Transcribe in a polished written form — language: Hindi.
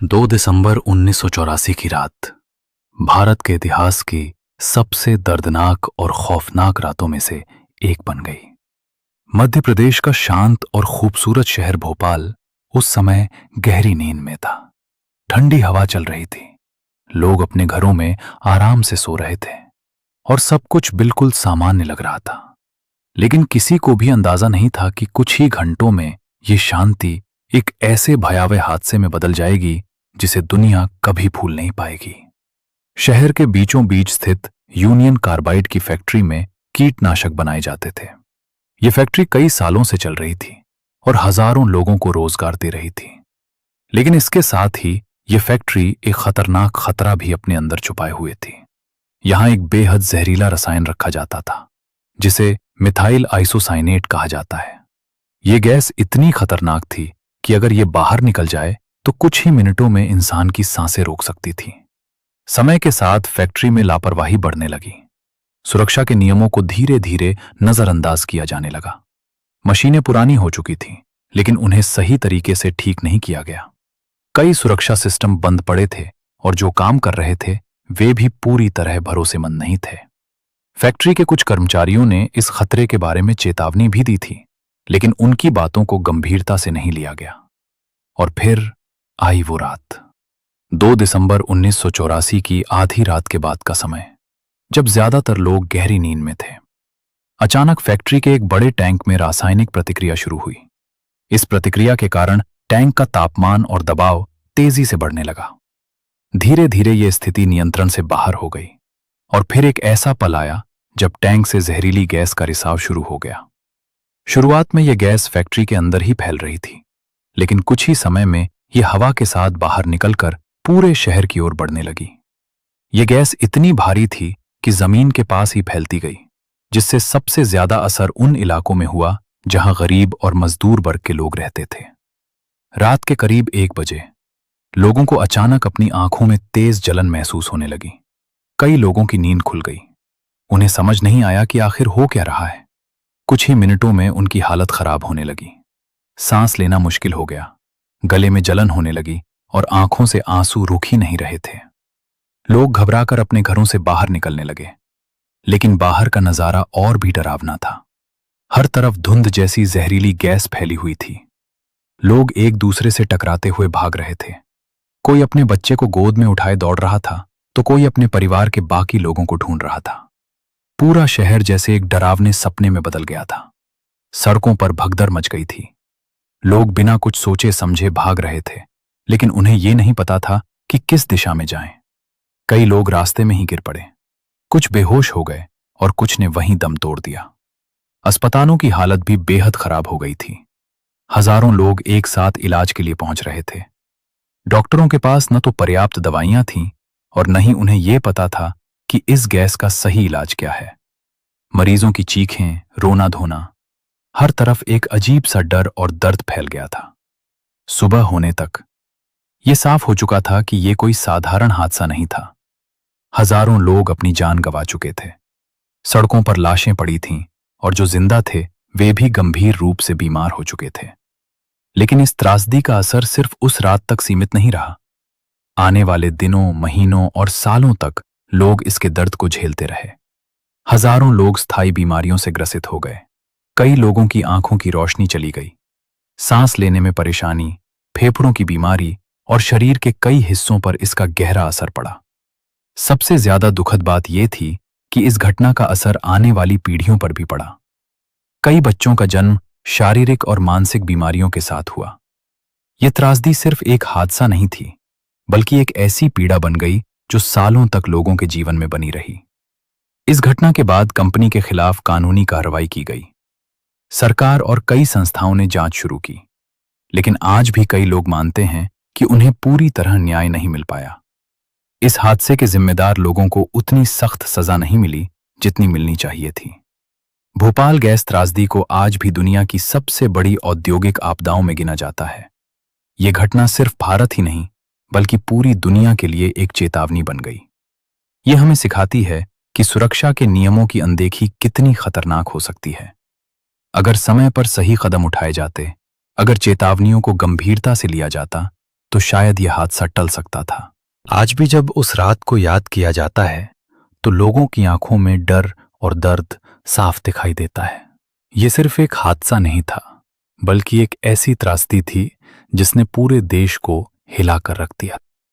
2 दिसंबर 1984 की रात भारत के इतिहास की सबसे दर्दनाक और खौफनाक रातों में से एक बन गई। मध्य प्रदेश का शांत और खूबसूरत शहर भोपाल उस समय गहरी नींद में था। ठंडी हवा चल रही थी, लोग अपने घरों में आराम से सो रहे थे और सब कुछ बिल्कुल सामान्य लग रहा था। लेकिन किसी को भी अंदाजा नहीं था कि कुछ ही घंटों में ये शांति एक ऐसे भयावह हादसे में बदल जाएगी जिसे दुनिया कभी भूल नहीं पाएगी। शहर के बीचों बीच स्थित यूनियन कार्बाइड की फैक्ट्री में कीटनाशक बनाए जाते थे। ये फैक्ट्री कई सालों से चल रही थी और हजारों लोगों को रोजगार दे रही थी। लेकिन इसके साथ ही ये फैक्ट्री एक खतरनाक खतरा भी अपने अंदर छुपाए हुए थी। यहां एक बेहद जहरीला रसायन रखा जाता था जिसे मिथाइल आइसोसाइनेट कहा जाता है। ये गैस इतनी खतरनाक थी कि अगर ये बाहर निकल जाए तो कुछ ही मिनटों में इंसान की सांसें रोक सकती थी। समय के साथ फैक्ट्री में लापरवाही बढ़ने लगी। सुरक्षा के नियमों को धीरे धीरे नजरअंदाज किया जाने लगा। मशीनें पुरानी हो चुकी थीं, लेकिन उन्हें सही तरीके से ठीक नहीं किया गया। कई सुरक्षा सिस्टम बंद पड़े थे और जो काम कर रहे थे वे भी पूरी तरह भरोसेमंद नहीं थे। फैक्ट्री के कुछ कर्मचारियों ने इस खतरे के बारे में चेतावनी भी दी थी, लेकिन उनकी बातों को गंभीरता से नहीं लिया गया। और फिर आई वो रात, 2 दिसंबर 1984 की आधी रात के बाद का समय, जब ज्यादातर लोग गहरी नींद में थे। अचानक फैक्ट्री के एक बड़े टैंक में रासायनिक प्रतिक्रिया शुरू हुई। इस प्रतिक्रिया के कारण टैंक का तापमान और दबाव तेजी से बढ़ने लगा। धीरे धीरे यह स्थिति नियंत्रण से बाहर हो गई और फिर एक ऐसा पल आया जब टैंक से जहरीली गैस का रिसाव शुरू हो गया। शुरुआत में यह गैस फैक्ट्री के अंदर ही फैल रही थी, लेकिन कुछ ही समय में यह हवा के साथ बाहर निकलकर पूरे शहर की ओर बढ़ने लगी। यह गैस इतनी भारी थी कि जमीन के पास ही फैलती गई, जिससे सबसे ज्यादा असर उन इलाकों में हुआ जहां गरीब और मजदूर वर्ग के लोग रहते थे। रात के करीब 1 बजे लोगों को अचानक अपनी आंखों में तेज जलन महसूस होने लगी। कई लोगों की नींद खुल गई। उन्हें समझ नहीं आया कि आखिर हो क्या रहा है। कुछ ही मिनटों में उनकी हालत खराब होने लगी। सांस लेना मुश्किल हो गया, गले में जलन होने लगी और आंखों से आंसू रुक ही नहीं रहे थे। लोग घबराकर अपने घरों से बाहर निकलने लगे, लेकिन बाहर का नजारा और भी डरावना था। हर तरफ धुंध जैसी जहरीली गैस फैली हुई थी। लोग एक दूसरे से टकराते हुए भाग रहे थे। कोई अपने बच्चे को गोद में उठाए दौड़ रहा था, तो कोई अपने परिवार के बाकी लोगों को ढूंढ रहा था। पूरा शहर जैसे एक डरावने सपने में बदल गया था। सड़कों पर भगदड़ मच गई थी। लोग बिना कुछ सोचे समझे भाग रहे थे, लेकिन उन्हें यह नहीं पता था कि किस दिशा में जाएं। कई लोग रास्ते में ही गिर पड़े, कुछ बेहोश हो गए और कुछ ने वहीं दम तोड़ दिया। अस्पतालों की हालत भी बेहद खराब हो गई थी। हजारों लोग एक साथ इलाज के लिए पहुंच रहे थे। डॉक्टरों के पास न तो पर्याप्त दवाइयां थीं और न ही उन्हें यह पता था कि इस गैस का सही इलाज क्या है। मरीजों की चीखें, रोना धोना, हर तरफ एक अजीब सा डर और दर्द फैल गया था। सुबह होने तक यह साफ हो चुका था कि यह कोई साधारण हादसा नहीं था। हजारों लोग अपनी जान गंवा चुके थे। सड़कों पर लाशें पड़ी थीं और जो जिंदा थे वे भी गंभीर रूप से बीमार हो चुके थे। लेकिन इस त्रासदी का असर सिर्फ उस रात तक सीमित नहीं रहा। आने वाले दिनों, महीनों और सालों तक लोग इसके दर्द को झेलते रहे। हजारों लोग स्थायी बीमारियों से ग्रसित हो गए। कई लोगों की आंखों की रोशनी चली गई। सांस लेने में परेशानी, फेफड़ों की बीमारी और शरीर के कई हिस्सों पर इसका गहरा असर पड़ा। सबसे ज्यादा दुखद बात यह थी कि इस घटना का असर आने वाली पीढ़ियों पर भी पड़ा। कई बच्चों का जन्म शारीरिक और मानसिक बीमारियों के साथ हुआ। यह त्रासदी सिर्फ एक हादसा नहीं थी, बल्कि एक ऐसी पीड़ा बन गई जो सालों तक लोगों के जीवन में बनी रही। इस घटना के बाद कंपनी के खिलाफ कानूनी कार्रवाई की गई। सरकार और कई संस्थाओं ने जांच शुरू की, लेकिन आज भी कई लोग मानते हैं कि उन्हें पूरी तरह न्याय नहीं मिल पाया। इस हादसे के जिम्मेदार लोगों को उतनी सख्त सजा नहीं मिली जितनी मिलनी चाहिए थी। भोपाल गैस त्रासदी को आज भी दुनिया की सबसे बड़ी औद्योगिक आपदाओं में गिना जाता है। यह घटना सिर्फ भारत ही नहीं, बल्कि पूरी दुनिया के लिए एक चेतावनी बन गई। यह हमें सिखाती है कि सुरक्षा के नियमों की अनदेखी कितनी खतरनाक हो सकती है। अगर समय पर सही कदम उठाए जाते, अगर चेतावनियों को गंभीरता से लिया जाता, तो शायद यह हादसा टल सकता था। आज भी जब उस रात को याद किया जाता है तो लोगों की आंखों में डर और दर्द साफ दिखाई देता है। ये सिर्फ एक हादसा नहीं था, बल्कि एक ऐसी त्रासदी थी जिसने पूरे देश को हिला कर रख दिया।